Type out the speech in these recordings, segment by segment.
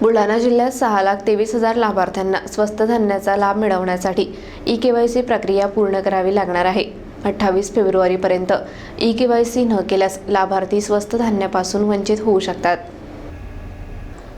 बुलढाणा जिल्ह्यात 6,23,000 लाभार्थ्यांना स्वस्त धान्याचा लाभ मिळवण्यासाठी ई-केवायसी प्रक्रिया पूर्ण करावी लागणार आहे. 28 फेब्रुवारीपर्यंत ई-केवायसी न केल्यास लाभार्थी स्वस्त धान्यापासून वंचित होऊ शकतात.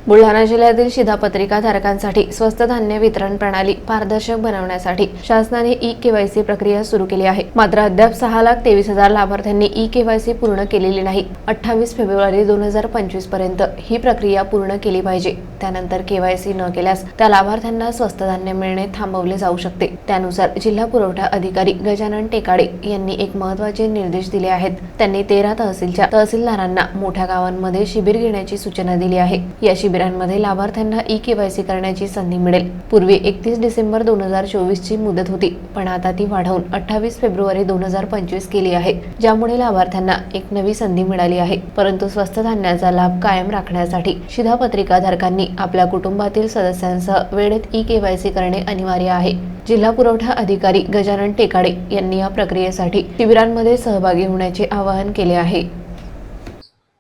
बुलढाणा जिल्ह्यातील शिधापत्रिका धारकांसाठी स्वस्त धान्य वितरण प्रणाली पारदर्शक बनवण्यासाठी शासनाने ई-केवायसी प्रक्रिया सुरू केली आहे. मात्र अद्याप 6,23,000 लाभार्थ्यांनी ई-केवायसी पूर्ण केलेली नाही. 28 फेब्रुवारी 2025 पर्यंत ही प्रक्रिया पूर्ण केली पाहिजे. त्यानंतर केवायसी न केल्यास त्या लाभार्थ्यांना स्वस्त धान्य मिळणे थांबवले जाऊ शकते. त्यानुसार जिल्हा पुरवठा अधिकारी गजानन टेकाडे यांनी एक महत्त्वाचे निर्देश दिले आहेत. त्यांनी 13 तहसीलच्या तहसीलदारांना मोठ्या गावांमध्ये शिबिर घेण्याची सूचना दिली आहे. या शिबिरांमध्ये लाभार्थ्यांना ई-केवायसी करण्याची संधी मिळेल. पूर्वी 31 डिसेंबर 2024 ची मुदत होती, पण आता ती वाढवून 28 फेब्रुवारी 2025 केली आहे, ज्यामुळे लाभार्थ्यांना एक नवी संधी मिळाली आहे. परंतु स्वस्त धान्याचा लाभ कायम राखण्यासाठी शिधापत्रिका धारकांनी आपल्या कुटुंबातील सदस्यांसह वेळेत ई-केवायसी करणे अनिवार्य आहे. जिल्हा पुरवठा अधिकारी गजानन टेकाडे यांनी या प्रक्रियेसाठी शिबिरांमध्ये सहभागी होण्याचे आवाहन केले आहे.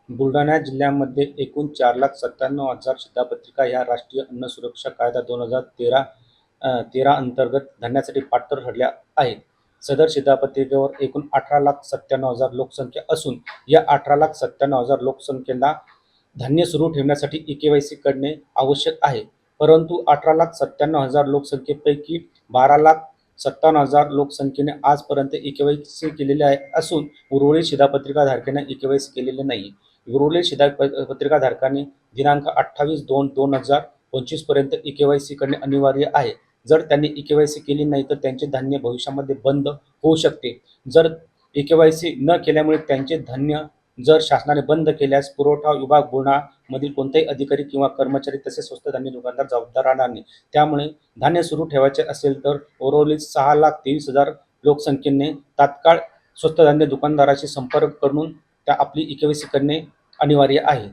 बुलढाणा जिल्ह्यामध्ये एकूण 4,97,000 शिधापत्रिका ह्या राष्ट्रीय अन्न सुरक्षा कायदा 2013 अंतर्गत धान्यासाठी पात्र ठरल्या आहेत. सदर शिधापत्रिकेवर एकूण 18,97,000 लोकसंख्या असून या 18,97,000 लोकसंख्येला धान्य सुरू ठेवण्यासाठी ई-केवायसी करणे आवश्यक आहे. परंतु 18,97,000 लोकसंख्येपैकी 12,57,000 लोकसंख्येने आजपर्यंत ई-केवायसी केलेले आहे असून उर्वरित शिधापत्रिका धारकांना ई-केवायसी केलेले नाही. उर्वरित शिधापत्रिका धारकांनी दिनांक 28/2/2025 पर्यंत ई-केवायसी करणे अनिवार्य आहे. जर त्यांनी ई-केवायसी केली नाही तर त्यांचे धान्य भविष्यामध्ये बंद होऊ शकते. जर ई-केवायसी न केल्यामुळे त्यांचे धान्य जर शासनाने बंद केल्यास पुरवठा विभाग बुलढाणा मधील कोणताही अधिकारी किंवा कर्मचारी तसेच स्वस्त धान्य दुकानदार जबाबदार राहणार नाही. त्यामुळे धान्य सुरू ठेवायचे असेल तर उर्वरित 6,23,000 लोकसंख्येने तात्काळ स्वस्त धान्य दुकानदाराशी संपर्क करून त्या आपली ई-केवायसी करणे अनिवार्य आहे.